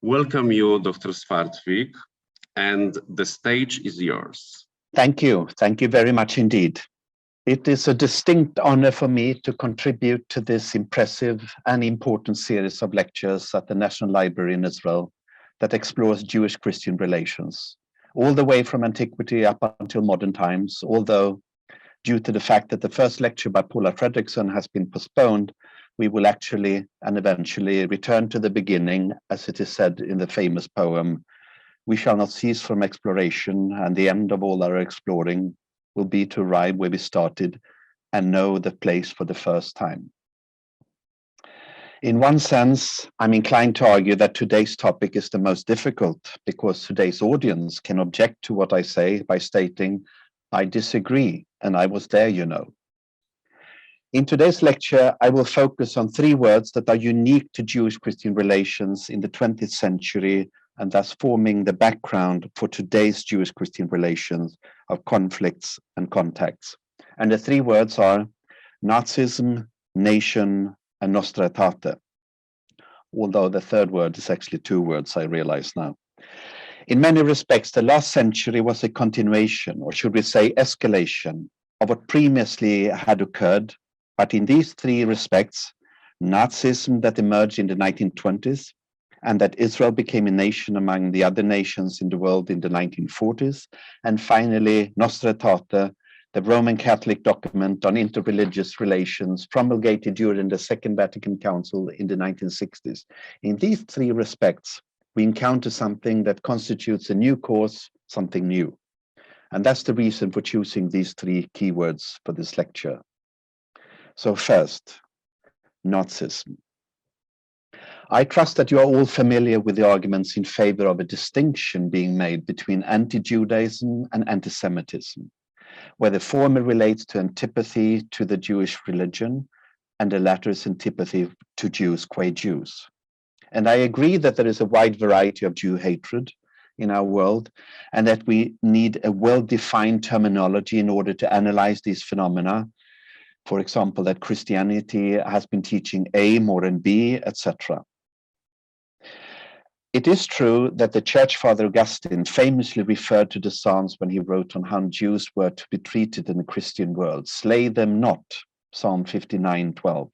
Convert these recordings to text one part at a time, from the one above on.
Welcome you, Dr. Svartvik, and the stage is yours. Thank you. Thank you very much indeed. It is a distinct honor for me to contribute to this impressive and important series of lectures at the National Library in Israel that explores Jewish-Christian relations, all the way from antiquity up until modern times, although due to the fact that the first lecture by Paula Fredriksson has been postponed, we will actually and eventually return to the beginning, as it is said in the famous poem, "We shall not cease from exploration, and the end of all our exploring will be to arrive where we started and know the place for the first time." In one sense, I'm inclined to argue that today's topic is the most difficult because today's audience can object to what I say by stating, "I disagree, and I was there, you know." In today's lecture, I will focus on three words that are unique to Jewish-Christian relations in the 20th century and thus forming the background for today's Jewish-Christian relations of conflicts and contacts. And the three words are Nazism, nation, and Nostra Aetate. Although the third word is actually two words, I realize now. In many respects, the last century was a continuation, or should we say escalation, of what previously had occurred. But in these three respects, Nazism that emerged in the 1920s, and that Israel became a nation among the other nations in the world in the 1940s, and finally Nostra Aetate, the Roman Catholic document on interreligious relations promulgated during the Second Vatican Council in the 1960s. In these three respects, we encounter something that constitutes a new course, something new. And that's the reason for choosing these three keywords for this lecture. So first, Nazism. I trust that you are all familiar with the arguments in favor of a distinction being made between anti-Judaism and anti-Semitism, where the former relates to antipathy to the Jewish religion and the latter is antipathy to Jews qua Jews. And I agree that there is a wide variety of Jew hatred in our world and that we need a well-defined terminology in order to analyze these phenomena. For example, that Christianity has been teaching A more than B, etc. It is true that the Church Father Augustine famously referred to the Psalms when he wrote on how Jews were to be treated in the Christian world. Slay them not, Psalm 59:12.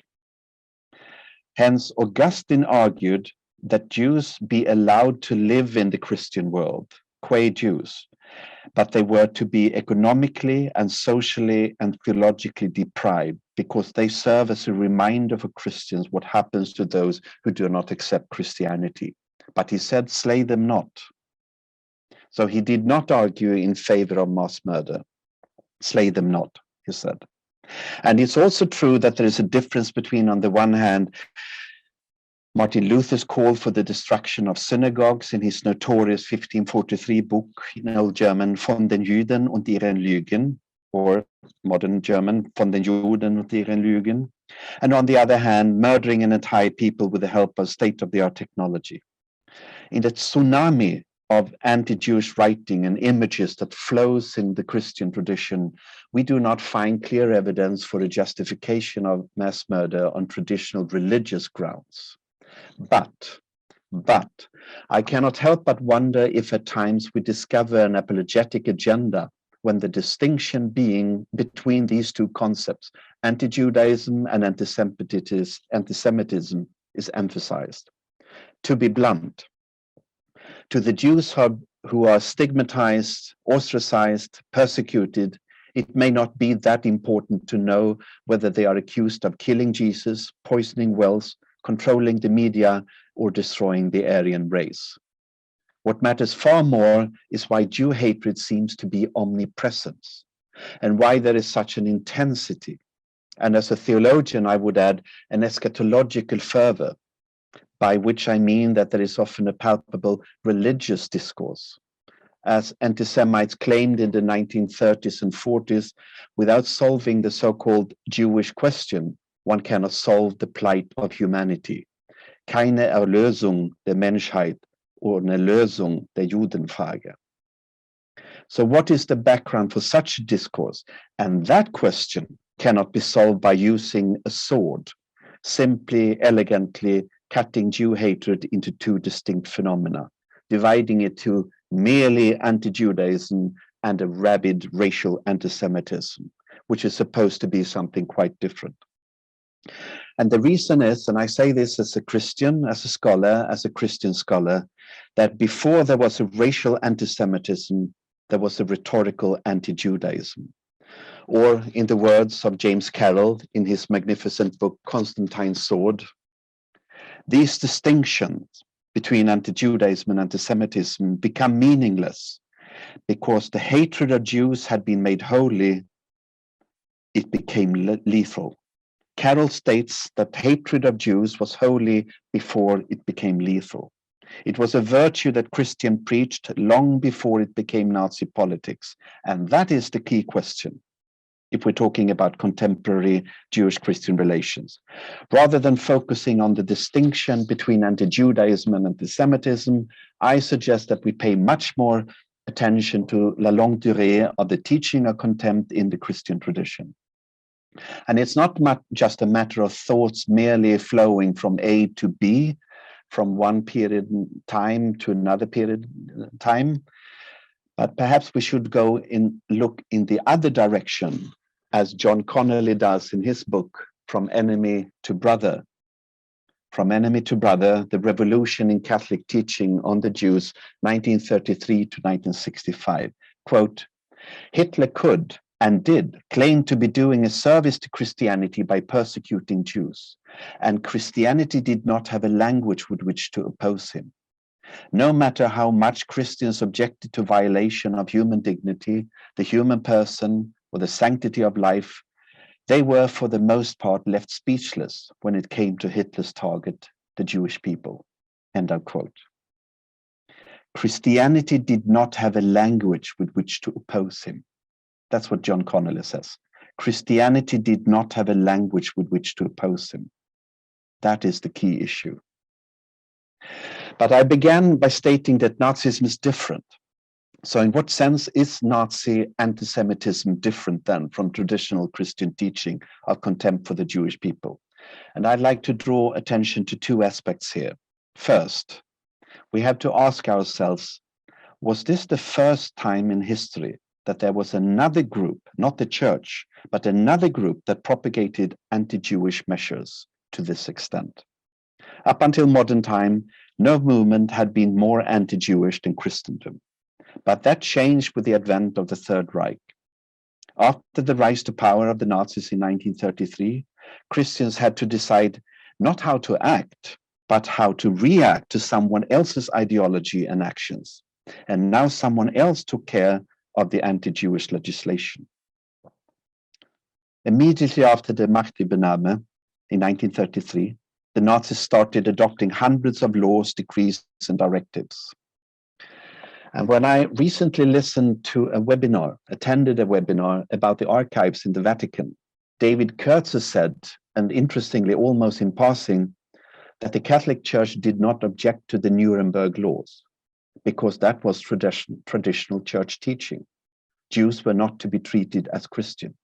Hence, Augustine argued that Jews be allowed to live in the Christian world, qua Jews, but they were to be economically and socially and theologically deprived because they serve as a reminder for Christians what happens to those who do not accept Christianity. But he said, slay them not. So he did not argue in favor of mass murder. Slay them not, he said. And it's also true that there is a difference between, on the one hand, Martin Luther's call for the destruction of synagogues in his notorious 1543 book in Old German, Von den Juden und ihren Lügen, or modern German, Von den Juden und ihren Lügen, and on the other hand, murdering an entire people with the help of state-of-the-art technology. In the tsunami of anti-Jewish writing and images that flows in the Christian tradition, we do not find clear evidence for a justification of mass murder on traditional religious grounds. But I cannot help but wonder if at times we discover an apologetic agenda when the distinction being between these two concepts, anti-Judaism and anti-Semitism, is emphasized. To be blunt, to the Jews who are stigmatized, ostracized, persecuted, it may not be that important to know whether they are accused of killing Jesus, poisoning wells, controlling the media, or destroying the Aryan race. What matters far more is why Jew hatred seems to be omnipresent and why there is such an intensity. And as a theologian, I would add an eschatological fervor, by which I mean that there is often a palpable religious discourse. As anti-Semites claimed in the 1930s and 40s, without solving the so-called Jewish question, one cannot solve the plight of humanity. Keine Erlösung der Menschheit ohne Lösung der Judenfrage. So what is the background for such a discourse? And that question cannot be solved by using a sword, simply, elegantly cutting Jew hatred into two distinct phenomena, dividing it to merely anti-Judaism and a rabid racial anti-Semitism, which is supposed to be something quite different. And the reason is, and I say this as a Christian, as a scholar, as a Christian scholar, that before there was a racial anti-Semitism, there was a rhetorical anti-Judaism. Or in the words of James Carroll in his magnificent book, Constantine's Sword, these distinctions between anti-Judaism and anti-Semitism become meaningless because the hatred of Jews had been made holy, it became lethal. Carroll states that hatred of Jews was holy before it became lethal. It was a virtue that Christians preached long before it became Nazi politics. And that is the key question if we're talking about contemporary Jewish-Christian relations. Rather than focusing on the distinction between anti-Judaism and anti-Semitism, I suggest that we pay much more attention to la longue durée of the teaching of contempt in the Christian tradition. And it's not just a matter of thoughts merely flowing from A to B, from one period in time to another period in time, but perhaps we should go look in the other direction, as John Connolly does in his book, From Enemy to Brother. From Enemy to Brother, the Revolution in Catholic Teaching on the Jews, 1933 to 1965. Quote, Hitler could and did claim to be doing a service to Christianity by persecuting Jews, and Christianity did not have a language with which to oppose him. No matter how much Christians objected to violation of human dignity, the human person, or the sanctity of life, they were for the most part left speechless when it came to Hitler's target, the Jewish people. End of quote. Christianity did not have a language with which to oppose him. That's what John Connolly says. Christianity did not have a language with which to oppose him. That is the key issue. But I began by stating that Nazism is different. So in what sense is Nazi anti-Semitism different then from traditional Christian teaching of contempt for the Jewish people? And I'd like to draw attention to two aspects here. First, we have to ask ourselves, was this the first time in history that there was another group, not the church, but another group that propagated anti-Jewish measures to this extent? Up until modern time, no movement had been more anti-Jewish than Christendom. But that changed with the advent of the Third Reich. After the rise to power of the Nazis in 1933, Christians had to decide not how to act, but how to react to someone else's ideology and actions. And now someone else took care of the anti-Jewish legislation. Immediately after the Machtübernahme in 1933, the Nazis started adopting hundreds of laws, decrees, and directives. And when I recently listened to attended a webinar about the archives in the Vatican, David Kurtzer said, and interestingly, almost in passing, that the Catholic Church did not object to the Nuremberg laws because that was traditional church teaching. Jews were not to be treated as Christian.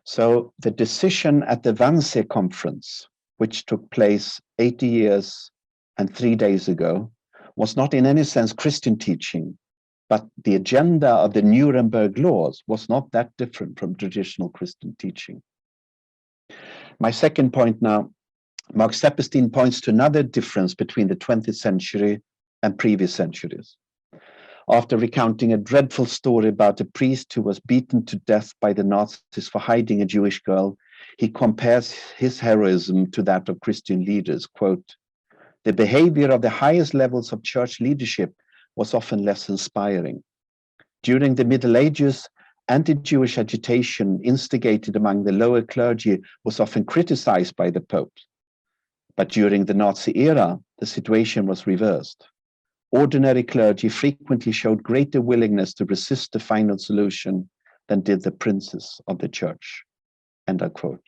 So the decision at the Wannsee conference, which took place 80 years and 3 days ago, was not in any sense Christian teaching, but the agenda of the Nuremberg laws was not that different from traditional Christian teaching. My second point now, Mark Sepperstein points to another difference between the 20th century and previous centuries. After recounting a dreadful story about a priest who was beaten to death by the Nazis for hiding a Jewish girl, he compares his heroism to that of Christian leaders. Quote, the behavior of the highest levels of church leadership was often less inspiring. During the Middle Ages, anti-Jewish agitation instigated among the lower clergy was often criticized by the Pope. But during the Nazi era, the situation was reversed. Ordinary clergy frequently showed greater willingness to resist the final solution than did the princes of the church. End of quote.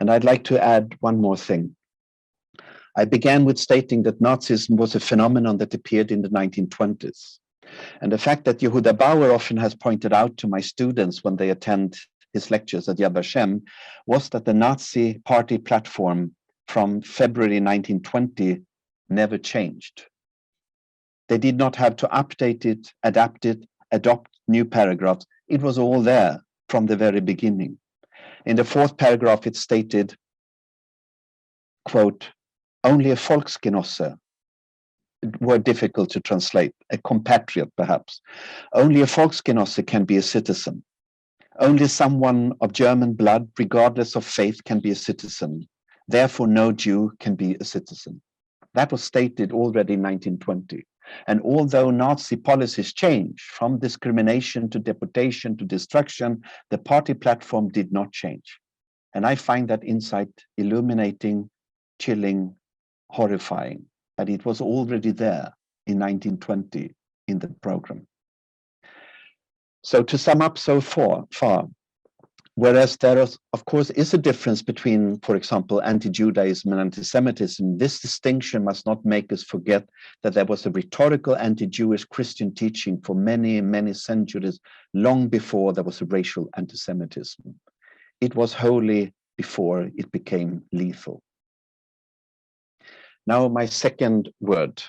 And I'd like to add one more thing. I began with stating that Nazism was a phenomenon that appeared in the 1920s. And the fact that Yehuda Bauer often has pointed out to my students when they attend his lectures at Yad Vashem was that the Nazi party platform from February 1920 never changed. They did not have to update it, adapt it, adopt new paragraphs. It was all there from the very beginning. In the fourth paragraph, it stated, quote, only a Volksgenosse, were difficult to translate, a compatriot perhaps. Only a Volksgenosse can be a citizen. Only someone of German blood, regardless of faith, can be a citizen. Therefore, no Jew can be a citizen. That was stated already in 1920. And although Nazi policies changed from discrimination to deportation to destruction, the party platform did not change. And I find that insight illuminating, chilling, horrifying, that it was already there in 1920 in the program. So to sum up so far, whereas there is, of course, is a difference between, for example, anti-Judaism and anti-Semitism, this distinction must not make us forget that there was a rhetorical anti-Jewish Christian teaching for many, many centuries, long before there was a racial anti-Semitism. It was wholly before it became lethal. Now, my second word,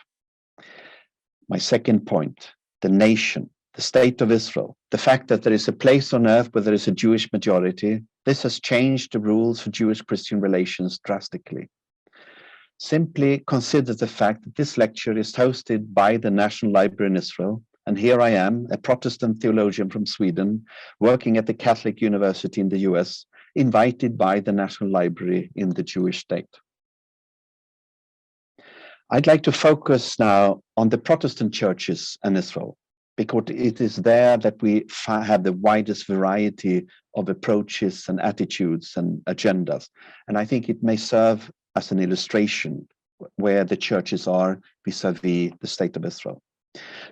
my second point, the nation, the state of Israel, the fact that there is a place on earth where there is a Jewish majority, this has changed the rules for Jewish-Christian relations drastically. Simply consider the fact that this lecture is hosted by the National Library in Israel, and here I am, a Protestant theologian from Sweden, working at the Catholic University in the US, invited by the National Library in the Jewish state. I'd like to focus now on the Protestant churches in Israel, because it is there that we have the widest variety of approaches and attitudes and agendas. And I think it may serve as an illustration where the churches are vis-a-vis the state of Israel.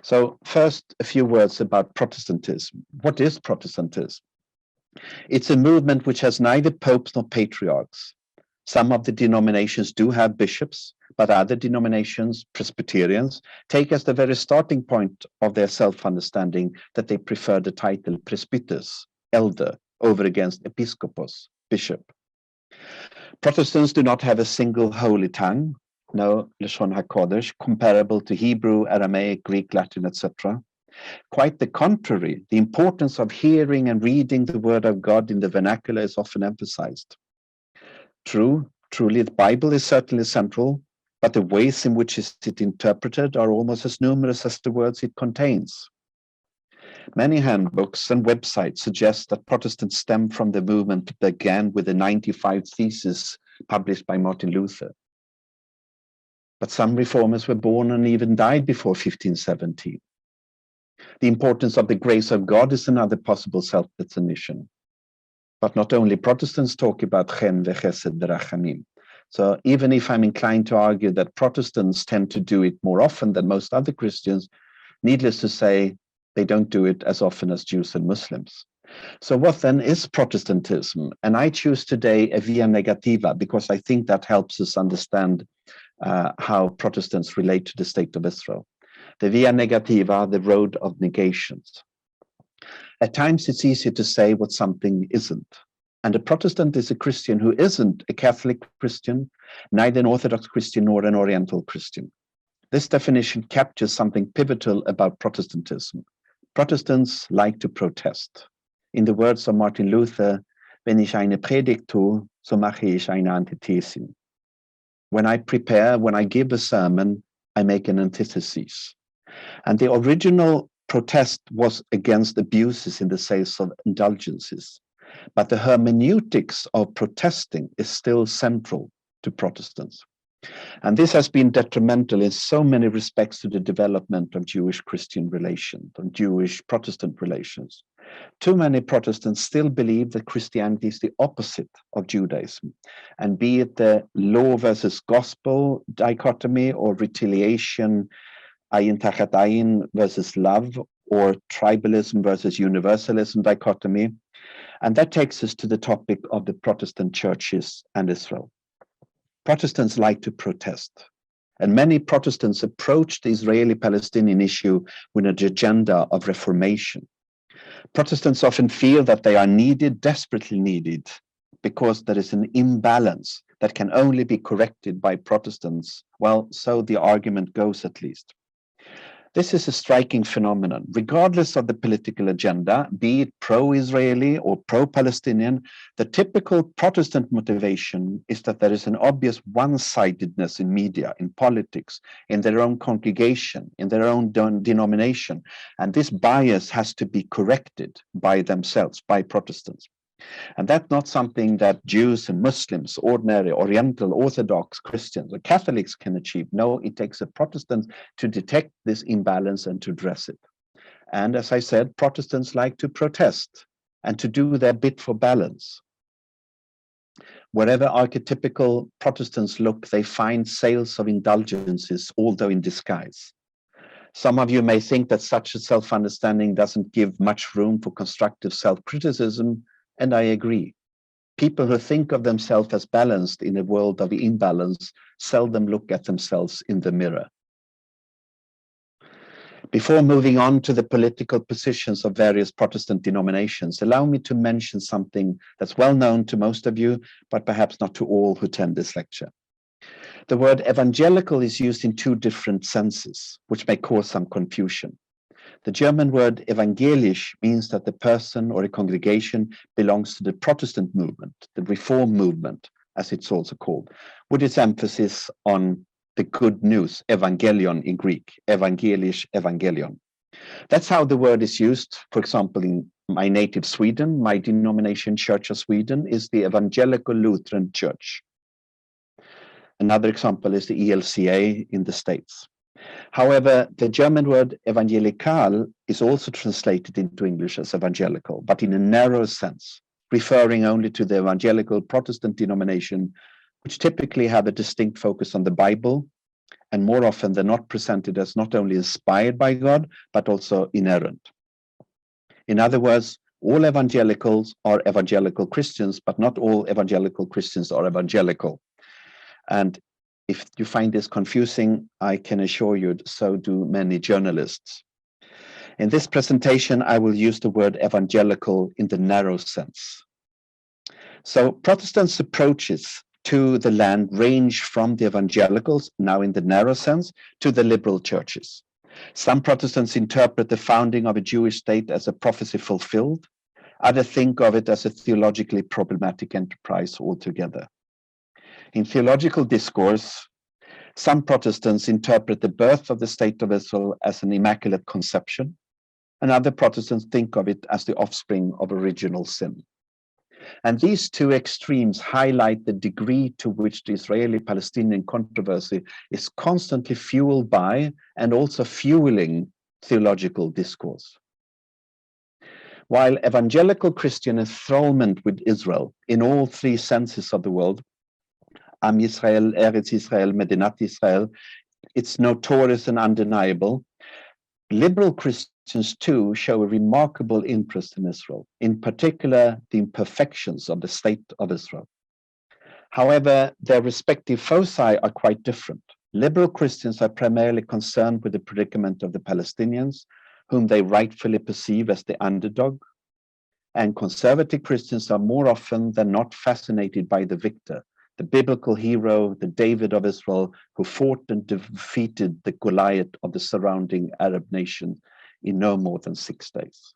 So first, a few words about Protestantism. What is Protestantism? It's a movement which has neither popes nor patriarchs. Some of the denominations do have bishops, but other denominations, Presbyterians, take as the very starting point of their self-understanding that they prefer the title presbyteros, elder, over against episkopos, bishop. Protestants do not have a single holy tongue, no Lashon HaKodesh, comparable to Hebrew, Aramaic, Greek, Latin, etc. Quite the contrary, the importance of hearing and reading the word of God in the vernacular is often emphasized. Truly, the Bible is certainly central, but the ways in which it is interpreted are almost as numerous as the words it contains. Many handbooks and websites suggest that Protestants stem from the movement that began with the 95 Theses published by Martin Luther. But some reformers were born and even died before 1517. The importance of the grace of God is another possible self-definition. But not only Protestants talk about chen v'chesed v'rachamim. So even if I'm inclined to argue that Protestants tend to do it more often than most other Christians, needless to say, they don't do it as often as Jews and Muslims. So what then is Protestantism? And I choose today a via negativa because I think that helps us understand how Protestants relate to the state of Israel. The via negativa, the road of negations. At times it's easier to say what something isn't. And a Protestant is a Christian who isn't a Catholic Christian, neither an Orthodox Christian nor an Oriental Christian. This definition captures something pivotal about Protestantism. Protestants like to protest. In the words of Martin Luther, wenn ich eine Predigt tue, so mache ich eine Antithesin. When I prepare, when I give a sermon, I make an antithesis. And the original protest was against abuses in the sales of indulgences. But the hermeneutics of protesting is still central to Protestants. And this has been detrimental in so many respects to the development of Jewish-Christian relations, and Jewish-Protestant relations. Too many Protestants still believe that Christianity is the opposite of Judaism. And be it the law versus gospel dichotomy or retaliation, ayin tachat ayin versus love, or tribalism versus universalism dichotomy. And that takes us to the topic of the Protestant churches and Israel. Protestants like to protest. And many Protestants approach the Israeli-Palestinian issue with an agenda of reformation. Protestants often feel that they are needed, desperately needed, because there is an imbalance that can only be corrected by Protestants. Well, so the argument goes at least. This is a striking phenomenon. Regardless of the political agenda, be it pro-Israeli or pro-Palestinian, the typical Protestant motivation is that there is an obvious one-sidedness in media, in politics, in their own congregation, in their own denomination. And this bias has to be corrected by themselves, by Protestants. And that's not something that Jews and Muslims, ordinary Oriental Orthodox Christians or Catholics can achieve. No, it takes a Protestant to detect this imbalance and to address it. And as I said, Protestants like to protest and to do their bit for balance. Wherever archetypical Protestants look, they find sales of indulgences, although in disguise. Some of you may think that such a self-understanding doesn't give much room for constructive self-criticism, and I agree. People who think of themselves as balanced in a world of imbalance seldom look at themselves in the mirror. Before moving on to the political positions of various Protestant denominations, allow me to mention something that's well known to most of you, but perhaps not to all who attend this lecture. The word evangelical is used in two different senses, which may cause some confusion. The German word evangelisch means that the person or a congregation belongs to the Protestant movement, the Reform movement, as it's also called, with its emphasis on the good news, evangelion in Greek, evangelisch, evangelion. That's how the word is used. For example, in my native Sweden, my denomination, Church of Sweden, is the Evangelical Lutheran Church. Another example is the ELCA in the States. However, the German word evangelical is also translated into English as evangelical, but in a narrow sense, referring only to the evangelical Protestant denomination, which typically have a distinct focus on the Bible, and more often than not presented as not only inspired by God, but also inerrant. In other words, all evangelicals are evangelical Christians, but not all evangelical Christians are evangelical. And if you find this confusing, I can assure you so do many journalists. In this presentation, I will use the word evangelical in the narrow sense. So Protestants' approaches to the land range from the evangelicals, now in the narrow sense, to the liberal churches. Some Protestants interpret the founding of a Jewish state as a prophecy fulfilled. Others think of it as a theologically problematic enterprise altogether. In theological discourse, some Protestants interpret the birth of the state of Israel as an immaculate conception, and other Protestants think of it as the offspring of original sin. And these two extremes highlight the degree to which the Israeli-Palestinian controversy is constantly fueled by and also fueling theological discourse. While evangelical Christian enthrallment with Israel in all three senses of the word, Am Yisrael, Eretz Yisrael, Medinat Yisrael, it's notorious and undeniable. Liberal Christians too show a remarkable interest in Israel, in particular the imperfections of the state of Israel. However, their respective foci are quite different. Liberal Christians are primarily concerned with the predicament of the Palestinians, whom they rightfully perceive as the underdog. And conservative Christians are more often than not fascinated by the victor, the biblical hero, the David of Israel, who fought and defeated the Goliath of the surrounding Arab nation in no more than 6 days.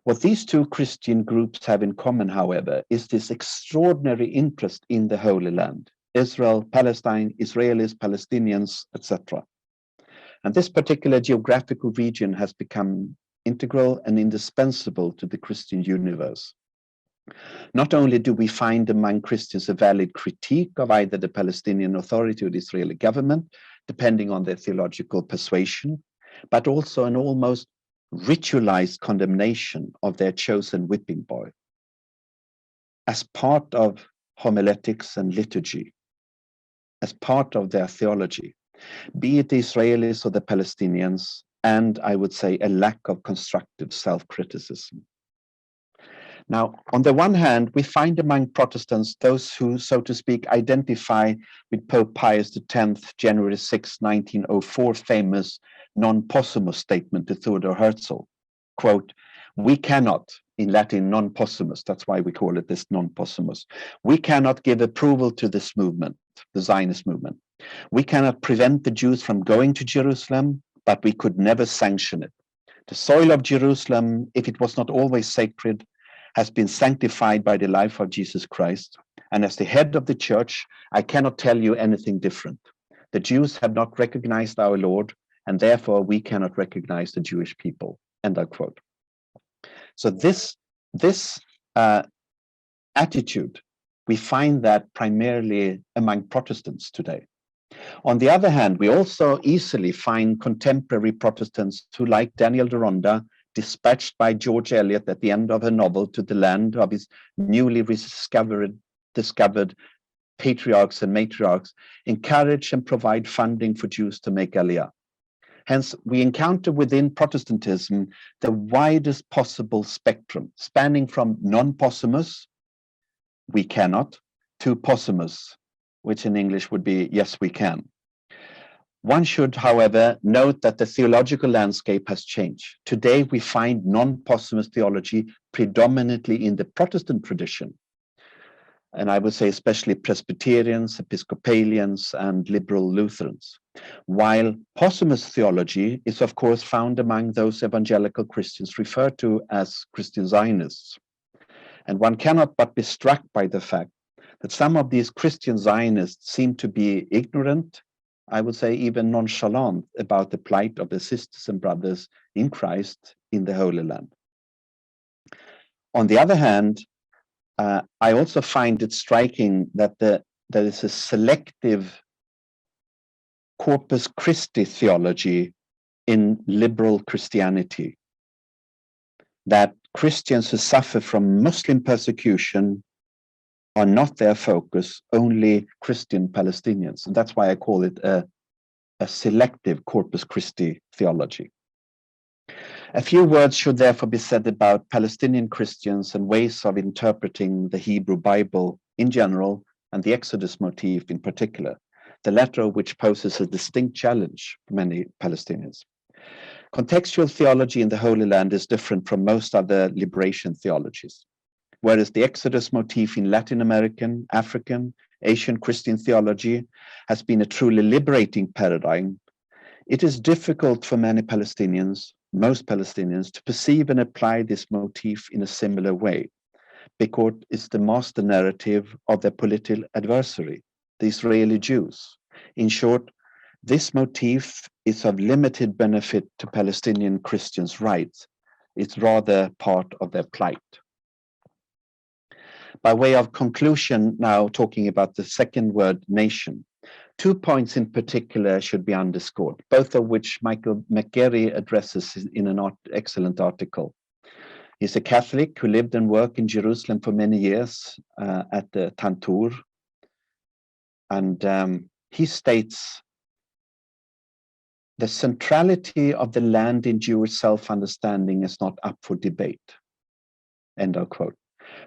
What these two Christian groups have in common, however, is this extraordinary interest in the Holy Land, Israel, Palestine, Israelis, Palestinians, etc. And this particular geographical region has become integral and indispensable to the Christian universe. Not only do we find among Christians a valid critique of either the Palestinian Authority or the Israeli government, depending on their theological persuasion, but also an almost ritualized condemnation of their chosen whipping boy as part of homiletics and liturgy, as part of their theology, be it the Israelis or the Palestinians, and I would say a lack of constructive self-criticism. Now, on the one hand, we find among Protestants those who, so to speak, identify with Pope Pius X, January 6, 1904, famous non possumus statement to Theodor Herzl, quote, "We cannot, in Latin, non-possumus. That's why we call it this non-possumus. We cannot give approval to this movement, the Zionist movement. We cannot prevent the Jews from going to Jerusalem, but we could never sanction it. The soil of Jerusalem, if it was not always sacred, has been sanctified by the life of Jesus Christ. And as the head of the church, I cannot tell you anything different. The Jews have not recognized our Lord, and therefore we cannot recognize the Jewish people. End of quote. So this attitude, we find that primarily among Protestants today. On the other hand, we also easily find contemporary Protestants who, like Daniel Deronda, dispatched by George Eliot at the end of her novel to the land of his newly discovered patriarchs and matriarchs, encourage and provide funding for Jews to make Aliyah. Hence, we encounter within Protestantism the widest possible spectrum, spanning from non-possumus, we cannot, to possumus, which in English would be, yes, we can. One should, however, note that the theological landscape has changed. Today, we find non-posthumous theology predominantly in the Protestant tradition. And I would say especially Presbyterians, Episcopalians, and liberal Lutherans. While posthumous theology is, of course, found among those evangelical Christians referred to as Christian Zionists. And one cannot but be struck by the fact that some of these Christian Zionists seem to be ignorant, I would say even nonchalant, about the plight of the sisters and brothers in Christ in the Holy Land. On the other hand, I also find it striking that there is a selective Corpus Christi theology in liberal Christianity, that Christians who suffer from Muslim persecution are not their focus, only Christian Palestinians. And that's why I call it a selective Corpus Christi theology. A few words should therefore be said about Palestinian Christians and ways of interpreting the Hebrew Bible in general and the Exodus motif in particular, the latter of which poses a distinct challenge for many Palestinians. Contextual theology in the Holy Land is different from most other liberation theologies. Whereas the Exodus motif in Latin American, African, Asian Christian theology has been a truly liberating paradigm, it is difficult for many Palestinians, most Palestinians, to perceive and apply this motif in a similar way, because it's the master narrative of their political adversary, the Israeli Jews. In short, this motif is of limited benefit to Palestinian Christians' rights. It's rather part of their plight. By way of conclusion, now talking about the second word, nation, 2 points in particular should be underscored, both of which Michael McGarry addresses in an excellent article. He's a Catholic who lived and worked in Jerusalem for many years at the Tantur. And he states, the centrality of the land in Jewish self-understanding is not up for debate. End of quote.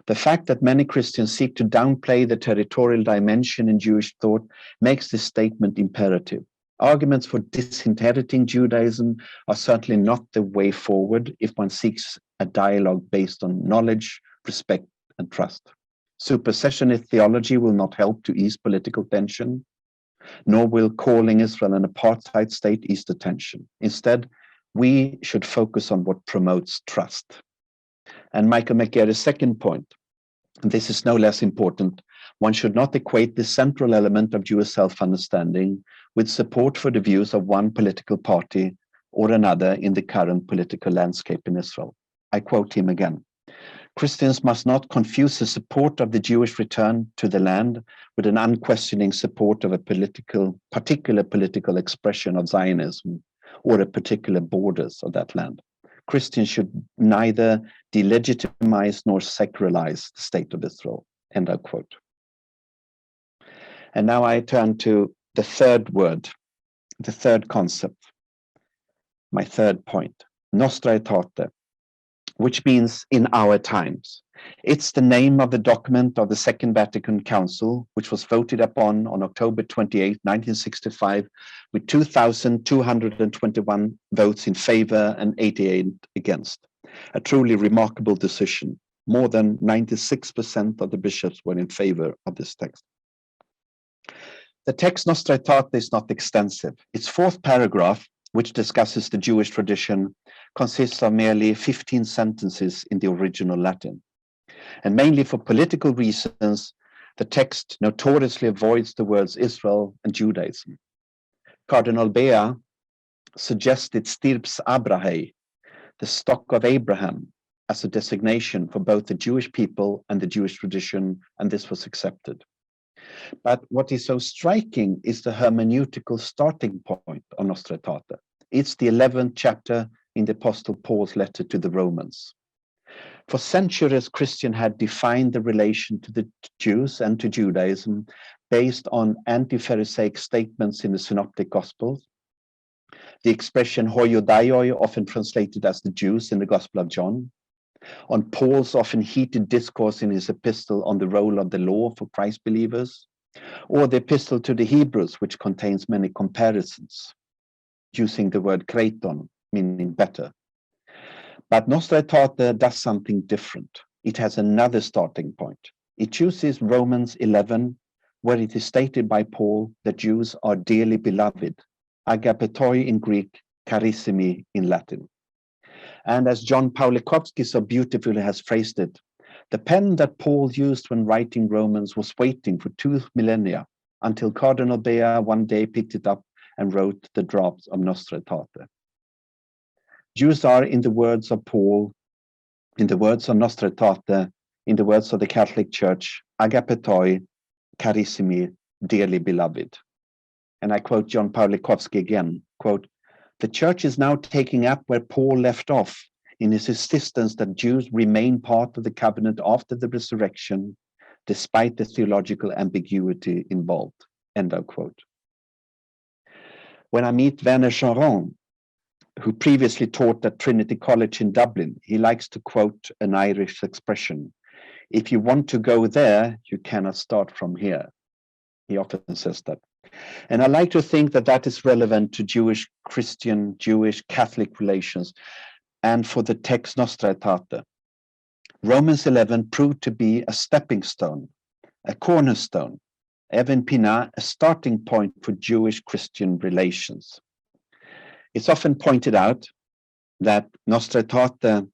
The fact that many Christians seek to downplay the territorial dimension in Jewish thought makes this statement imperative. Arguments for disinheriting Judaism are certainly not the way forward if one seeks a dialogue based on knowledge, respect, and trust. Supersessionist theology will not help to ease political tension, nor will calling Israel an apartheid state ease the tension. Instead, we should focus on what promotes trust. And Michael McGarry's second point, and this is no less important, one should not equate the central element of Jewish self-understanding with support for the views of one political party or another in the current political landscape in Israel. I quote him again. Christians must not confuse the support of the Jewish return to the land with an unquestioning support of a particular political expression of Zionism or a particular borders of that land. Christians should neither delegitimize nor sacralize the state of Israel. End of quote. And now I turn to the third word, the third concept, my third point, Nostra Aetate, which means in our times. It's the name of the document of the Second Vatican Council, which was voted upon on October 28, 1965, with 2,221 votes in favor and 88 against. A truly remarkable decision. More than 96% of the bishops were in favor of this text. The text Nostra Aetate is not extensive. Its fourth paragraph, which discusses the Jewish tradition, consists of merely 15 sentences in the original Latin. And mainly for political reasons, the text notoriously avoids the words Israel and Judaism. Cardinal Bea suggested stirps Abrahei, the stock of Abraham, as a designation for both the Jewish people and the Jewish tradition, and this was accepted. But what is so striking is the hermeneutical starting point of Nostra Aetate. It's the 11th chapter in the Apostle Paul's letter to the Romans. For centuries, Christians had defined the relation to the Jews and to Judaism based on anti-Pharisaic statements in the Synoptic Gospels. The expression hoiodaioi, often translated as the Jews in the Gospel of John, on Paul's often heated discourse in his epistle on the role of the law for Christ believers, or the epistle to the Hebrews, which contains many comparisons, using the word kraton, meaning better. But Nostra Aetate does something different. It has another starting point. It chooses Romans 11, where it is stated by Paul that Jews are dearly beloved, agapetoi in Greek, carissimi in Latin. And as John Pawlikowski so beautifully has phrased it, the pen that Paul used when writing Romans was waiting for 2 millennia until Cardinal Bea one day picked it up and wrote the drafts of Nostra Aetate. Jews are, in the words of Paul, in the words of Nostra Aetate, in the words of the Catholic Church, agapetoi, carissimi, dearly beloved. And I quote John Pawlikowski again, quote, "The Church is now taking up where Paul left off in his insistence that Jews remain part of the covenant after the resurrection, despite the theological ambiguity involved," end of quote. When I meet Werner Charon, who previously taught at Trinity College in Dublin, he likes to quote an Irish expression, "If you want to go there, you cannot start from here." He often says that. And I like to think that that is relevant to Jewish, Christian, Jewish, Catholic relations, and for the text Nostra Aetate. Romans 11 proved to be a stepping stone, a cornerstone, even Pina, a starting point for Jewish-Christian relations. It's often pointed out that Nostra Aetate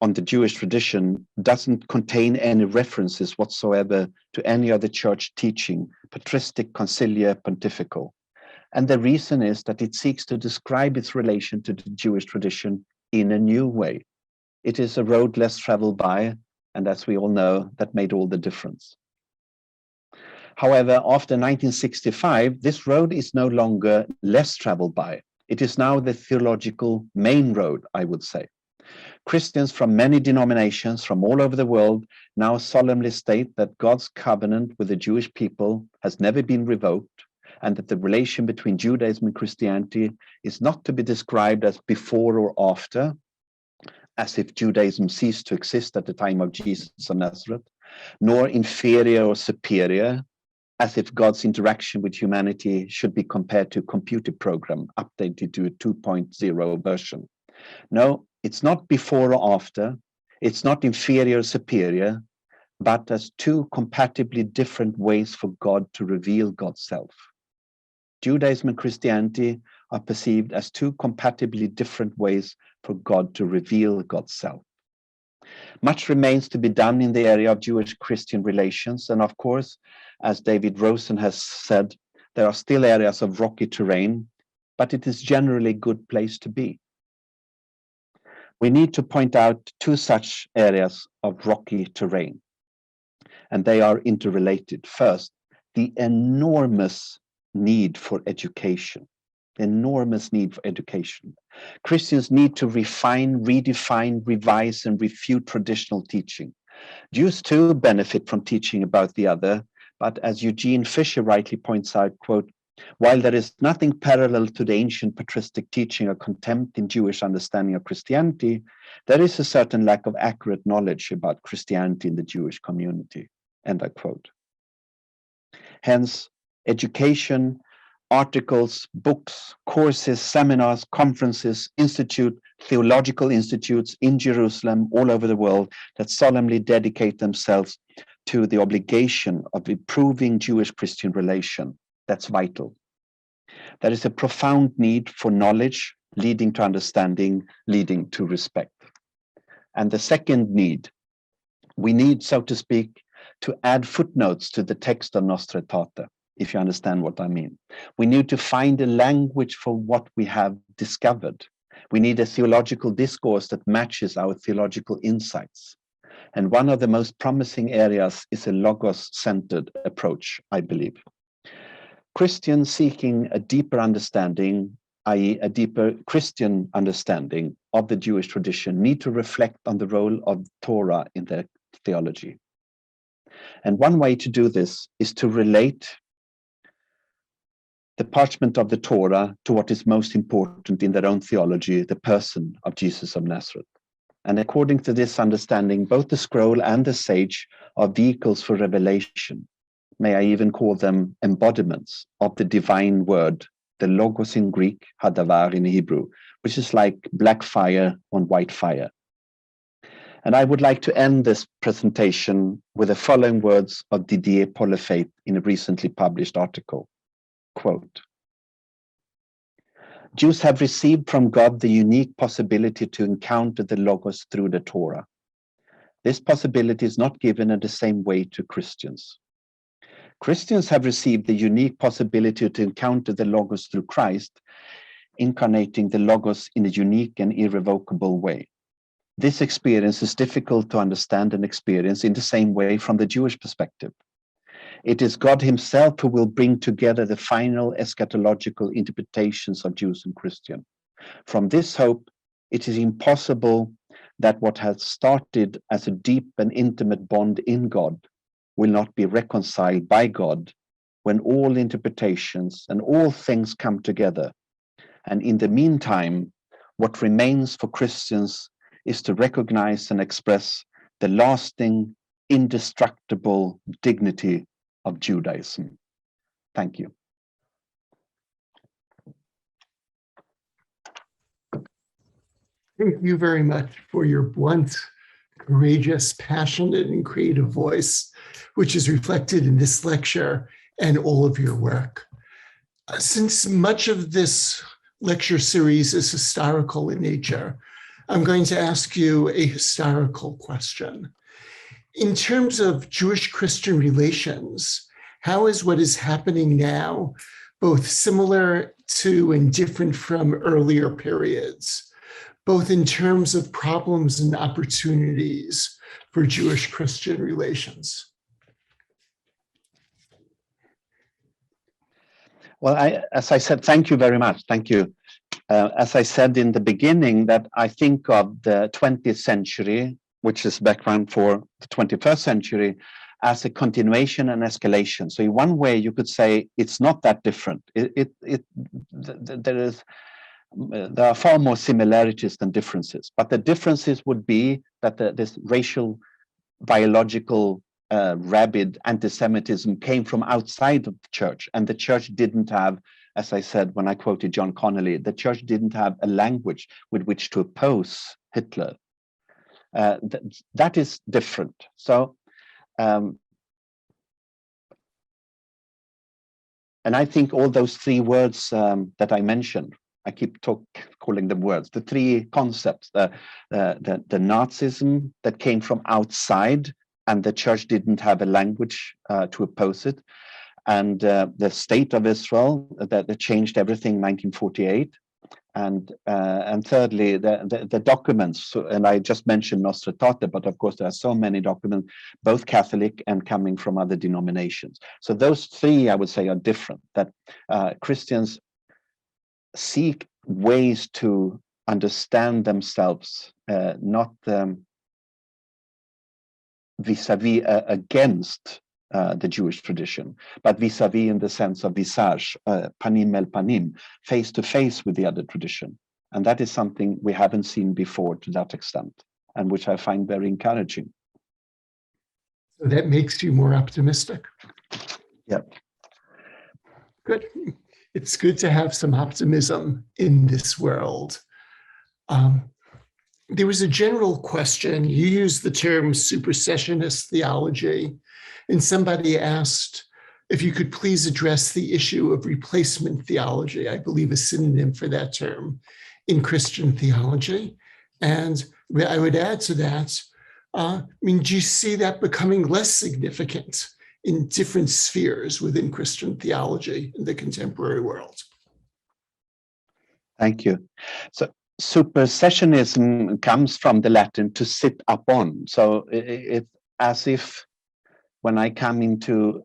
on the Jewish tradition doesn't contain any references whatsoever to any other church teaching, patristic, conciliar, pontifical. And the reason is that it seeks to describe its relation to the Jewish tradition in a new way. It is a road less traveled by, and as we all know, that made all the difference. However, after 1965, this road is no longer less traveled by. It is now the theological main road, I would say. Christians from many denominations from all over the world now solemnly state that God's covenant with the Jewish people has never been revoked, and that the relation between Judaism and Christianity is not to be described as before or after, as if Judaism ceased to exist at the time of Jesus of Nazareth, nor inferior or superior, as if God's interaction with humanity should be compared to a computer program updated to a 2.0 version. No, it's not before or after, it's not inferior or superior, but as two compatibly different ways for God to reveal God's self. Judaism and Christianity are perceived as two compatibly different ways for God to reveal God's self. Much remains to be done in the area of Jewish-Christian relations, and of course, as David Rosen has said, there are still areas of rocky terrain, but it is generally a good place to be. We need to point out two such areas of rocky terrain, and they are interrelated. First, the enormous need for education. Enormous need for education. Christians need to refine, redefine, revise, and refute traditional teaching. Jews too benefit from teaching about the other, but as Eugene Fisher rightly points out, quote, "While there is nothing parallel to the ancient patristic teaching or contempt in Jewish understanding of Christianity, there is a certain lack of accurate knowledge about Christianity in the Jewish community," end of quote. Hence, education articles, books, courses, seminars, conferences, theological institutes in Jerusalem, all over the world, that solemnly dedicate themselves to the obligation of improving Jewish-Christian relation. That's vital. There is a profound need for knowledge, leading to understanding, leading to respect. And the second need, we need, so to speak, to add footnotes to the text of Nostra Aetate, if you understand what I mean. We need to find a language for what we have discovered. We need a theological discourse that matches our theological insights. And one of the most promising areas is a logos-centered approach, I believe. Christians seeking a deeper understanding, i.e. a deeper Christian understanding of the Jewish tradition, need to reflect on the role of Torah in their theology. And one way to do this is to relate the parchment of the Torah to what is most important in their own theology, the person of Jesus of Nazareth. And according to this understanding, both the scroll and the sage are vehicles for revelation. May I even call them embodiments of the divine word, the logos in Greek, hadavar in Hebrew, which is like black fire on white fire. And I would like to end this presentation with the following words of Didier Polyfaith in a recently published article. Quote, Jews have received from God the unique possibility to encounter the Logos through the Torah. This possibility is not given in the same way to Christians. Christians have received the unique possibility to encounter the Logos through Christ, incarnating the Logos in a unique and irrevocable way. This experience is difficult to understand and experience in the same way from the Jewish perspective. It is God himself who will bring together the final eschatological interpretations of Jews and Christian. From this hope, it is impossible that what has started as a deep and intimate bond in God will not be reconciled by God when all interpretations and all things come together. And in the meantime, what remains for Christians is to recognize and express the lasting, indestructible dignity of Judaism. Thank you. Thank you very much for your blunt, courageous, passionate, and creative voice, which is reflected in this lecture and all of your work. Since much of this lecture series is historical in nature, I'm going to ask you a historical question. In terms of Jewish-Christian relations, how is what is happening now both similar to and different from earlier periods, both in terms of problems and opportunities for Jewish-Christian relations? Well, as I said, thank you very much. Thank you. As I said in the beginning, that I think of the 20th century, which is background for the 21st century, as a continuation and escalation. So in one way, you could say it's not that different. There are far more similarities than differences. But the differences would be that this racial, biological, rabid anti-Semitism came from outside of the church, and the church didn't have, as I said when I quoted John Connolly, the church didn't have a language with which to oppose Hitler. That is different. So, and I think all those three words that I mentioned, I keep calling them words, the three concepts, the Nazism that came from outside and the church didn't have a language to oppose it, and the state of Israel that changed everything in 1948. And thirdly, the documents, and I just mentioned Nostra Aetate, but of course there are so many documents, both Catholic and coming from other denominations. So those three, I would say, are different, that Christians seek ways to understand themselves, not vis-a-vis against the Jewish tradition, but vis-a-vis in the sense of visage, panim el panim, face to face with the other tradition. And that is something we haven't seen before to that extent, and which I find very encouraging. So that makes you more optimistic. Yeah. Good. It's good to have some optimism in this world. There was a general question. You used the term supersessionist theology, and somebody asked if you could please address the issue of replacement theology, I believe a synonym for that term, in Christian theology. And I would add to that, do you see that becoming less significant in different spheres within Christian theology in the contemporary world? Thank you. So supersessionism comes from the Latin to sit upon. So it's as if when I come into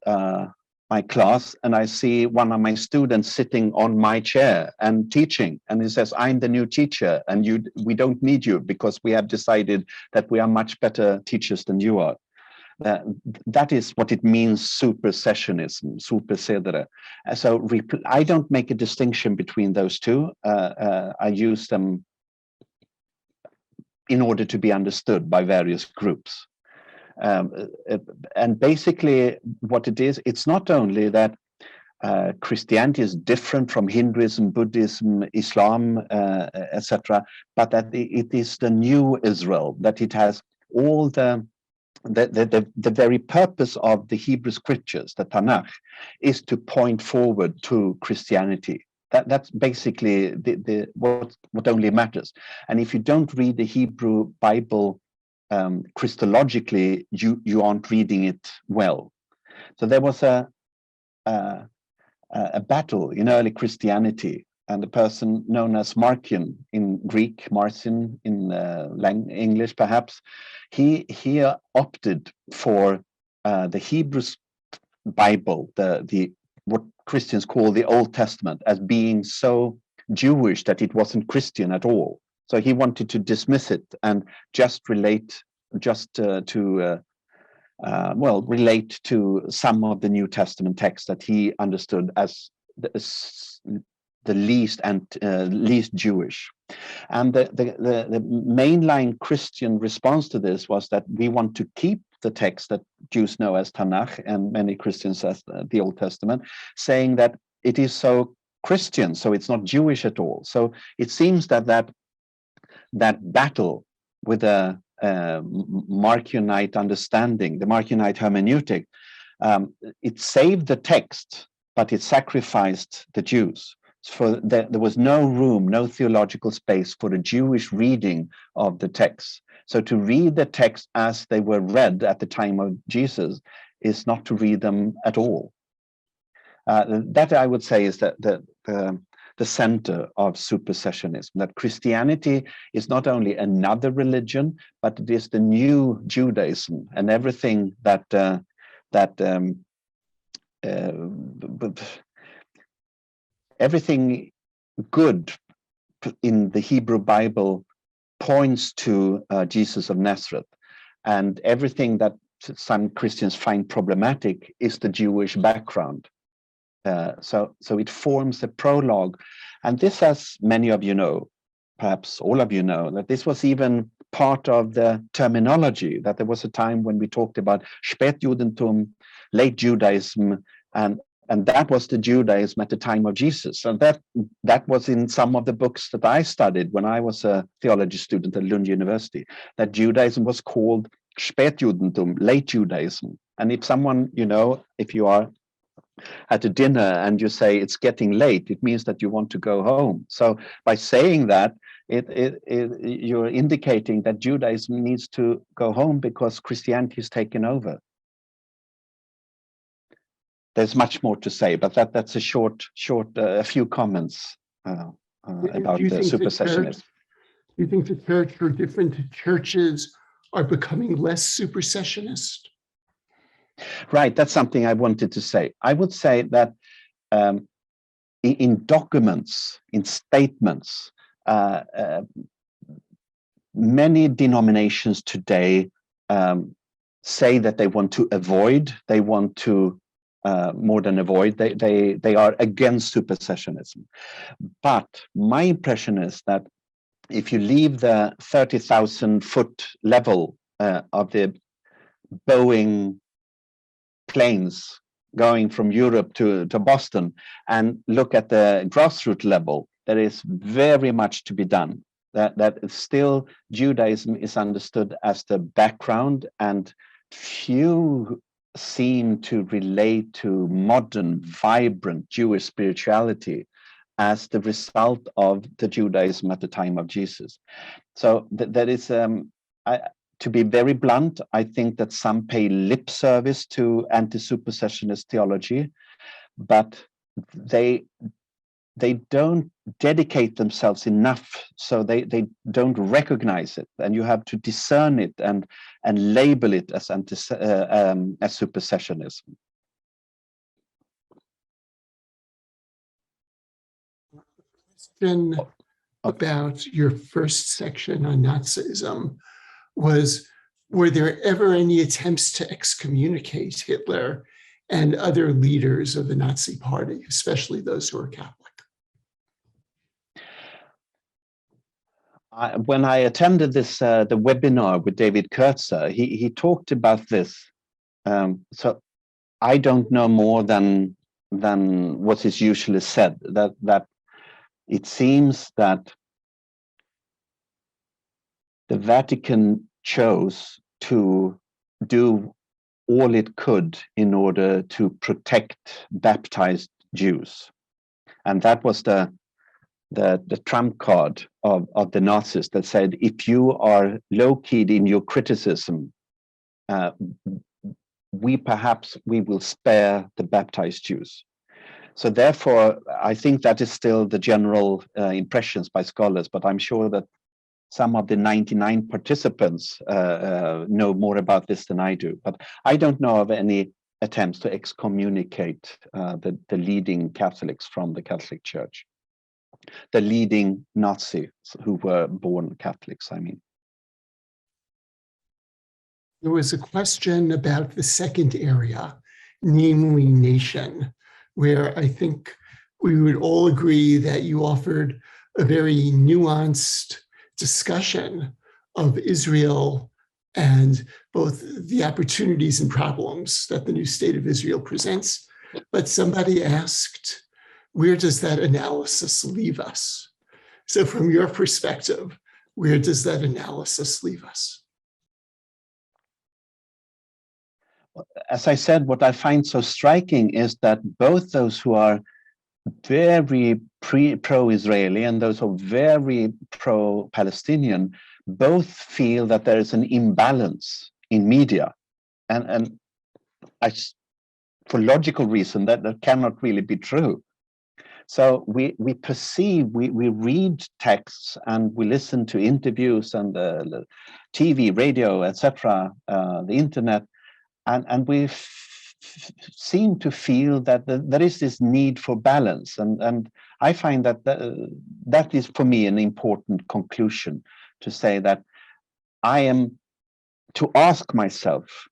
my class and I see one of my students sitting on my chair and teaching, and he says, I'm the new teacher and we don't need you because we have decided that we are much better teachers than you are. That is what it means, supersessionism, supersedere. So I don't make a distinction between those two. I use them in order to be understood by various groups. And basically what it is, it's not only that Christianity is different from Hinduism, Buddhism, Islam, etc., but that it is the new Israel, that it has all the very purpose of the Hebrew scriptures, the Tanakh, is to point forward to Christianity. That's basically what only matters. And if you don't read the Hebrew Bible Christologically, you aren't reading it well. So there was a battle in early Christianity, and a person known as Marcion in Greek, Marcion in English perhaps, he opted for the Hebrew Bible, the what Christians call the Old Testament, as being so Jewish that it wasn't Christian at all. So he wanted to dismiss it and just relate to some of the New Testament texts that he understood as the least Jewish. And the mainline Christian response to this was that we want to keep the text that Jews know as Tanakh and many Christians as the Old Testament, saying that it is so Christian, so it's not Jewish at all. So it seems that battle with a Marcionite understanding, the Marcionite hermeneutic, it saved the text, but it sacrificed the Jews. There was no room, no theological space for a Jewish reading of the text. So to read the text as they were read at the time of Jesus is not to read them at all. That I would say is that the center of supersessionism, that Christianity is not only another religion, but it is the new Judaism, and everything everything good in the Hebrew Bible points to Jesus of Nazareth, and everything that some Christians find problematic is the Jewish background. So it forms a prologue, and this, as many of you know, perhaps all of you know, that this was even part of the terminology, that there was a time when we talked about Spätjudentum, late Judaism, and that was the Judaism at the time of Jesus. And that was in some of the books that I studied when I was a theology student at Lund University, that Judaism was called Spätjudentum, late Judaism. And if someone, if you are at a dinner and you say it's getting late, it means that you want to go home. So by saying that, you're indicating that Judaism needs to go home because Christianity is taken over. There's much more to say, but that's a short, a few comments about the supersessionism. Do you think the church or different churches are becoming less supersessionist? Right, that's something I wanted to say. I would say that in documents, in statements, many denominations today say that they want to avoid, they want to more than avoid, they are against supersessionism. But my impression is that if you leave the 30,000 foot level of the Boeing planes going from Europe to Boston and look at the grassroots level, there is very much to be done. That still Judaism is understood as the background, and few seem to relate to modern, vibrant Jewish spirituality as the result of the Judaism at the time of Jesus. So that is, to be very blunt, I think that some pay lip service to anti-supersessionist theology, but they don't dedicate themselves enough, so they don't recognize it, and you have to discern it and label it as supersessionism. Question about your first section on Nazism was, were there ever any attempts to excommunicate Hitler and other leaders of the Nazi Party, especially those who are Catholic? When I attended this the webinar with David Kurtzer, he talked about this. So I don't know more than what is usually said. That it seems that the Vatican chose to do all it could in order to protect baptized Jews, and that was the trump card of the Nazis that said, if you are low-keyed in your criticism, we will spare the baptized Jews. So therefore, I think that is still the general impressions by scholars, but I'm sure that some of the 99 participants know more about this than I do. But I don't know of any attempts to excommunicate the leading Catholics from the Catholic Church. The leading Nazis who were born Catholics, I mean. There was a question about the second area, namely nation, where I think we would all agree that you offered a very nuanced discussion of Israel and both the opportunities and problems that the new state of Israel presents. But somebody asked, where does that analysis leave us? So from your perspective, where does that analysis leave us? As I said, what I find so striking is that both those who are very pro-Israeli and those who are very pro-Palestinian both feel that there is an imbalance in media. And for logical reason, that cannot really be true. So we read texts and we listen to interviews and TV, radio, etc., the internet, and we seem to feel that there is this need for balance. And I find that is for me an important conclusion, to say that I am to ask myself,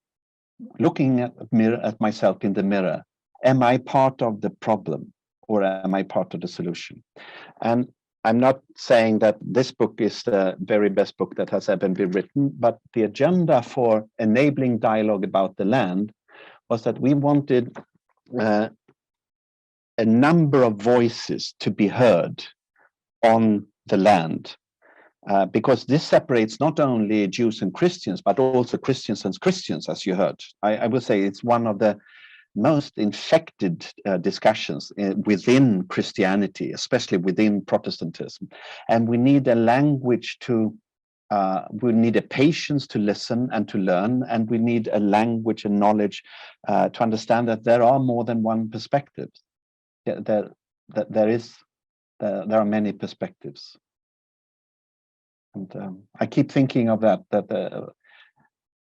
looking at myself in the mirror, am I part of the problem? Or am I part of the solution? And I'm not saying that this book is the very best book that has ever been written, but the agenda for enabling dialogue about the land was that we wanted a number of voices to be heard on the land, because this separates not only Jews and Christians, but also Christians and Christians, as you heard. I would say it's one of the most infected discussions within Christianity, especially within Protestantism. And we need a language we need a patience to listen and to learn, and we need a language and knowledge to understand that there are more than one perspective. There are many perspectives. And I keep thinking of that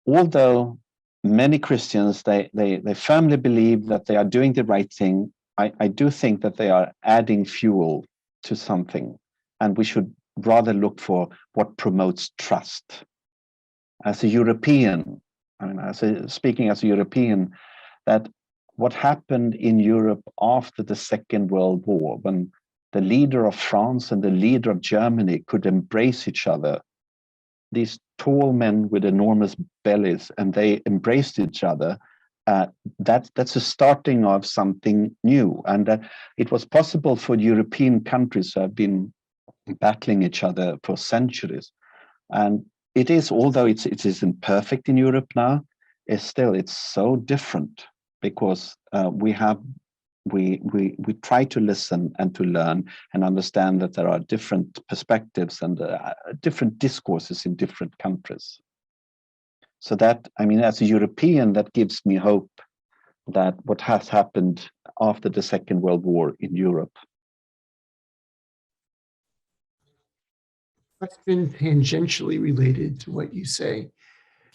although many Christians, they firmly believe that they are doing the right thing, I do think that they are adding fuel to something, and we should rather look for what promotes trust. As a European, speaking as a European, that what happened in Europe after the Second World War, when the leader of France and the leader of Germany could embrace each other, these tall men with enormous bellies, and they embraced each other, that's a starting of something new. And it was possible for European countries who have been battling each other for centuries. And it is, although it isn't perfect in Europe now, it's so different because we try to listen and to learn and understand that there are different perspectives and different discourses in different countries. So that, I mean, as a European, that gives me hope that what has happened after the Second World War in Europe. Question tangentially related to what you say.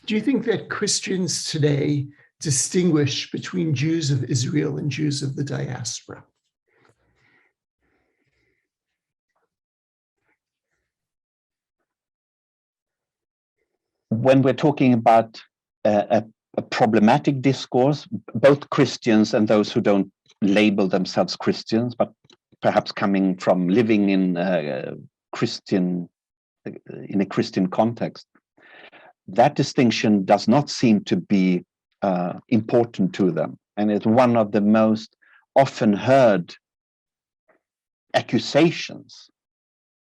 Do you think that Christians today distinguish between Jews of Israel and Jews of the diaspora? When we're talking about a problematic discourse, both Christians and those who don't label themselves Christians, but perhaps coming from living in a Christian context, that distinction does not seem to be important to them. And it's one of the most often heard accusations.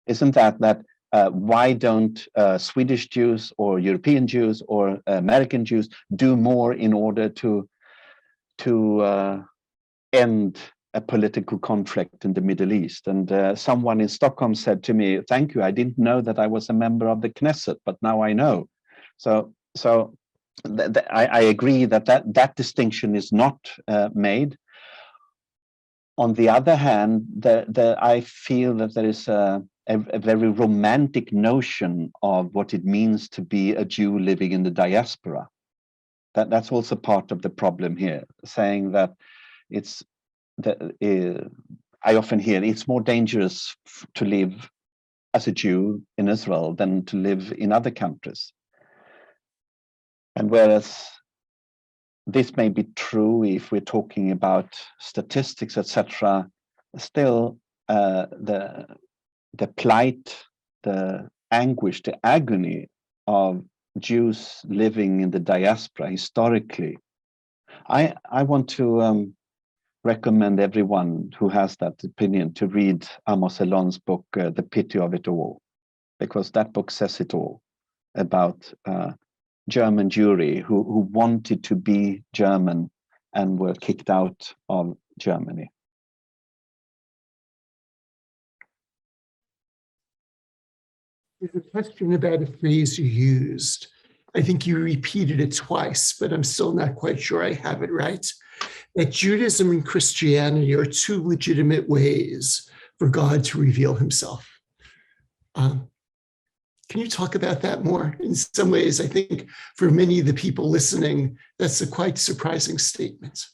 Isn't that why don't Swedish Jews or European Jews or American Jews do more in order to end a political conflict in the Middle East? And someone in Stockholm said to me, "Thank you, I didn't know that I was a member of the Knesset, but now I know." So I agree that distinction is not made. On the other hand, I feel that there is a very romantic notion of what it means to be a Jew living in the diaspora. That's also part of the problem here, saying that I often hear it's more dangerous to live as a Jew in Israel than to live in other countries. And whereas this may be true if we're talking about statistics, etc., still the plight, the anguish, the agony of Jews living in the diaspora historically, I want to recommend everyone who has that opinion to read Amos Elon's book, The Pity of It All, because that book says it all about German Jewry who wanted to be German and were kicked out of Germany. There's a question about a phrase you used. I think you repeated it twice, but I'm still not quite sure I have it right. That Judaism and Christianity are two legitimate ways for God to reveal himself. Can you talk about that more? In some ways, I think for many of the people listening, that's a quite surprising statement.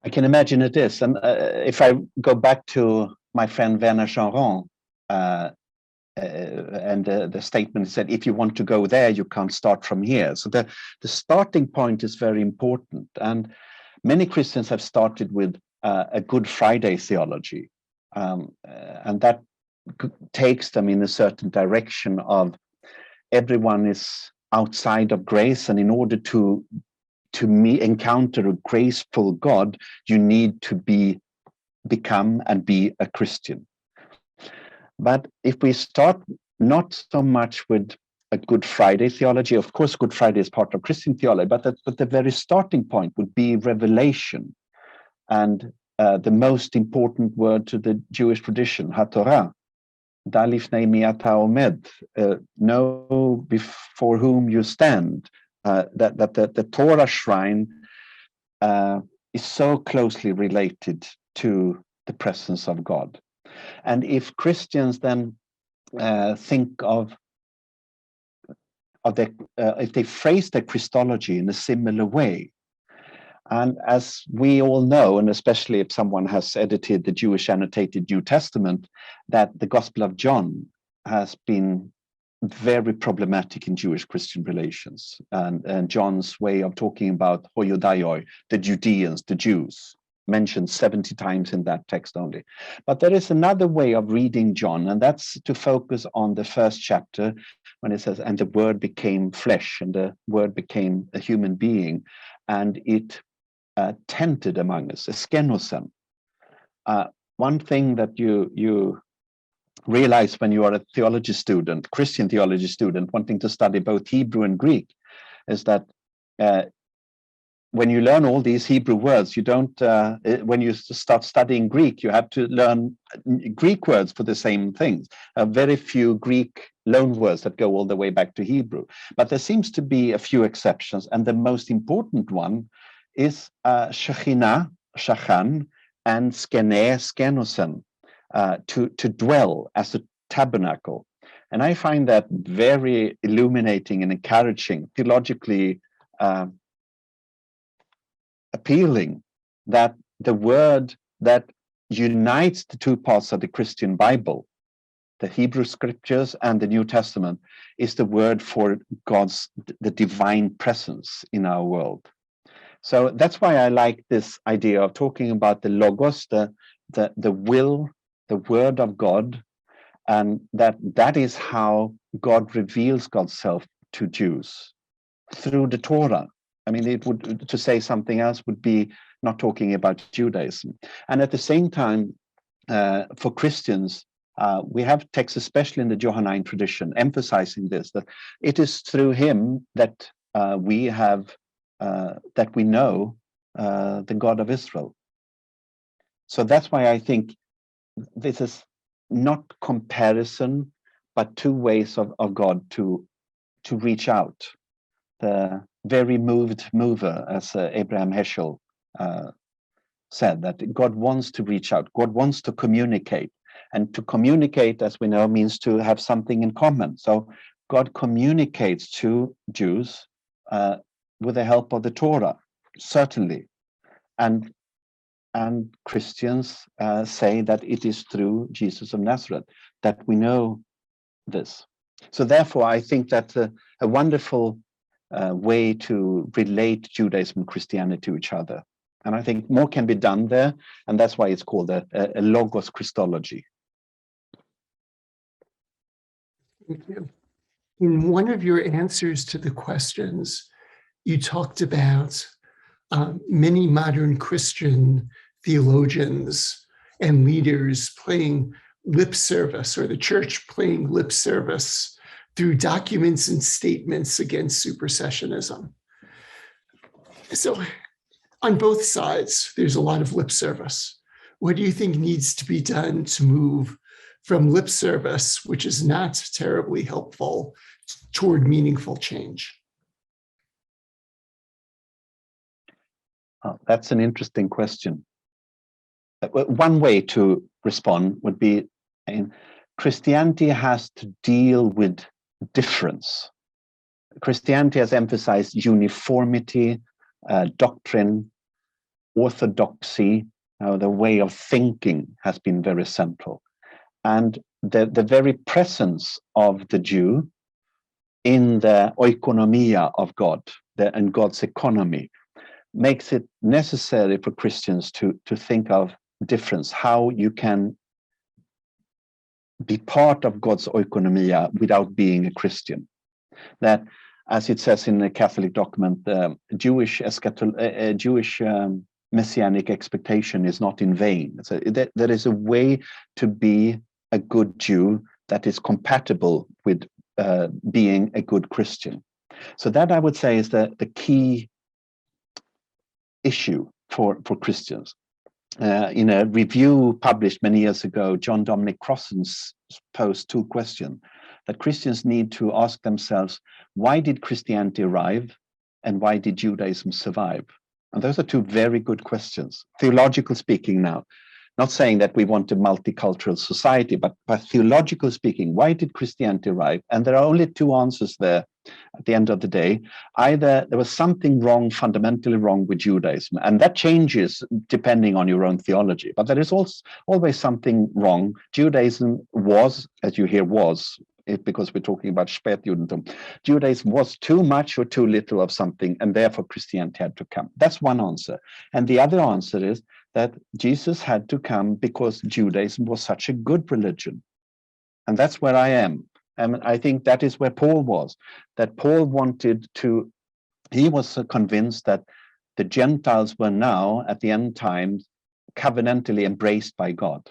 I can imagine it is. And if I go back to my friend Werner Charon, and the statement said, if you want to go there, you can't start from here. So the starting point is very important. And many Christians have started with a Good Friday theology. And that takes them in a certain direction of everyone is outside of grace. And in order to encounter a graceful God, you need to become and be a Christian. But if we start not so much with a Good Friday theology, of course, Good Friday is part of Christian theology, but the very starting point would be revelation. And the most important word to the Jewish tradition, HaTorah, Dalifnei mi ata omed, know before whom you stand, that the Torah shrine is so closely related to the presence of God. And if Christians then think of if they phrase their Christology in a similar way, and as we all know, and especially if someone has edited the Jewish annotated New Testament, that the Gospel of John has been very problematic in Jewish-Christian relations, and John's way of talking about hoyodaioi, the Judeans, the Jews, mentioned 70 times in that text only. But there is another way of reading John, and that's to focus on the first chapter when it says, and the word became flesh, and the word became a human being. and it tented among us, skenosen. One thing that you realize when you are a theology student, Christian theology student, wanting to study both Hebrew and Greek, is that when you learn all these Hebrew words, you don't, when you start studying Greek, you have to learn Greek words for the same things. Very few Greek loan words that go all the way back to Hebrew. But there seems to be a few exceptions. And the most important one is Shekhinah, Shachan, and Skene, Skenosen, to dwell as a tabernacle. And I find that very illuminating and encouraging, theologically appealing, that the word that unites the two parts of the Christian Bible, the Hebrew scriptures and the New Testament, is the word for the divine presence in our world. So that's why I like this idea of talking about the logos, the will, the word of God, and that is how God reveals God's self to Jews through the Torah. I mean, it would, to say something else would be not talking about Judaism. And at the same time, for Christians, we have texts, especially in the Johannine tradition, emphasizing this, that it is through him that we have, that we know the God of Israel. So that's why I think this is not comparison, but two ways of God to reach out. The very moved mover, as Abraham Heschel said, that God wants to reach out, God wants to communicate. And to communicate, as we know, means to have something in common. So God communicates to Jews with the help of the Torah, certainly. And Christians say that it is through Jesus of Nazareth that we know this. So therefore, I think that's a wonderful way to relate Judaism and Christianity to each other. And I think more can be done there, and that's why it's called a Logos Christology. Thank you. In one of your answers to the questions, you talked about many modern Christian theologians and leaders playing lip service, or the church playing lip service through documents and statements against supersessionism. So on both sides, there's a lot of lip service. What do you think needs to be done to move from lip service, which is not terribly helpful, toward meaningful change? Oh, that's an interesting question. One way to respond would be, Christianity has to deal with difference. Christianity has emphasized uniformity, doctrine, orthodoxy. The way of thinking has been very central. And the very presence of the Jew in the oikonomia of God, and God's economy, makes it necessary for Christians to think of difference, how you can be part of God's oikonomia without being a Christian. That, as it says in the Catholic document, Jewish messianic expectation is not in vain. So there is a way to be a good Jew that is compatible with being a good Christian. So that, I would say, is the key issue for Christians. In a review published many years ago, John Dominic Crossan posed two questions that Christians need to ask themselves: why did Christianity arrive, and why did Judaism survive? And those are two very good questions, theological speaking now. Not saying that we want a multicultural society, but theological speaking, why did Christianity arrive? And there are only two answers there at the end of the day. Either there was something wrong, fundamentally wrong with Judaism, and that changes depending on your own theology, but there is also always something wrong. Judaism was, as you hear, because we're talking about Spätjudentum, Judaism was too much or too little of something, and therefore Christianity had to come. That's one answer. And the other answer is that Jesus had to come because Judaism was such a good religion. And that's where I am. And I think that is where Paul was, that Paul wanted to, he was convinced that the Gentiles were now, at the end times, covenantally embraced by God.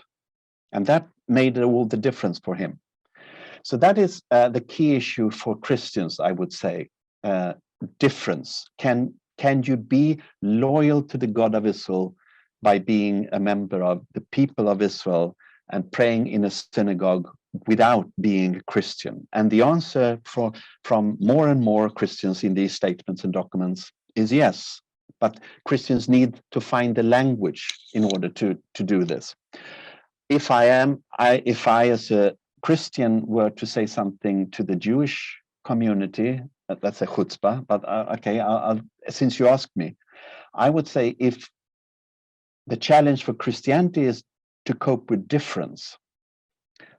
And that made all the difference for him. So that is the key issue for Christians, I would say. Difference. Can you be loyal to the God of Israel by being a member of the people of Israel and praying in a synagogue without being a Christian? And the answer from more and more Christians in these statements and documents is yes. But Christians need to find the language in order to do this. If I as a Christian were to say something to the Jewish community, that's a chutzpah, but okay, since you asked me, I would say if the challenge for Christianity is to cope with difference,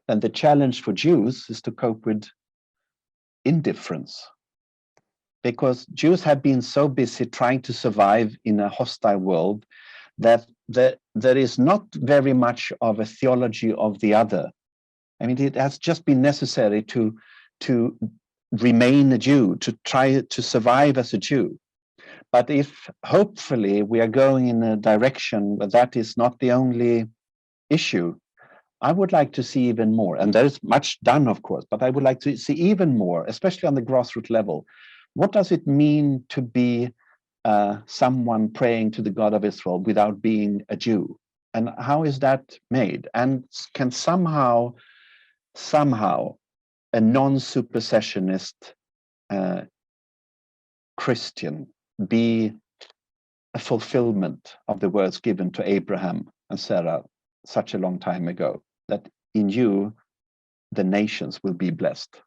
then the challenge for Jews is to cope with indifference. Because Jews have been so busy trying to survive in a hostile world that there is not very much of a theology of the other. I mean, it has just been necessary to remain a Jew, to try to survive as a Jew. But if hopefully we are going in a direction where that is not the only issue, I would like to see even more. And there is much done, of course, but I would like to see even more, especially on the grassroots level. What does it mean to be someone praying to the God of Israel without being a Jew? And how is that made? And can somehow a non-supersessionist Christian be a fulfillment of the words given to Abraham and Sarah such a long time ago, that in you the nations will be blessed?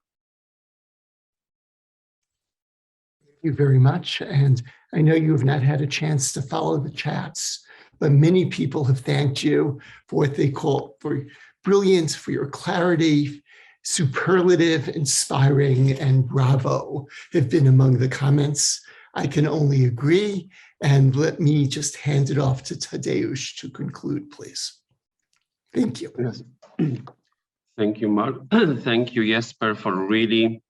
Thank you very much. And I know you have not had a chance to follow the chats, but many people have thanked you for what they call for brilliance, for your clarity, superlative, inspiring, and bravo have been among the comments. I can only agree. And let me just hand it off to Tadeusz to conclude, please. Thank you. Yes. Thank you, Mark. Thank you, Jesper, for really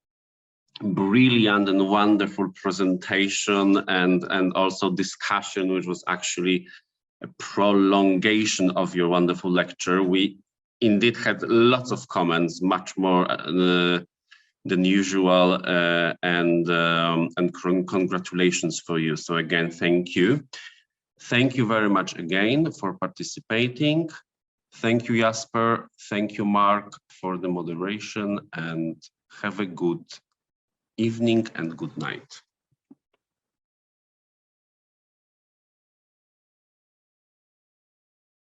brilliant and wonderful presentation and also discussion, which was actually a prolongation of your wonderful lecture. We indeed had lots of comments, much more than usual, and congratulations for you. So again, thank you. Thank you very much again for participating. Thank you, Jesper. Thank you, Mark, for the moderation, and have a good evening and good night.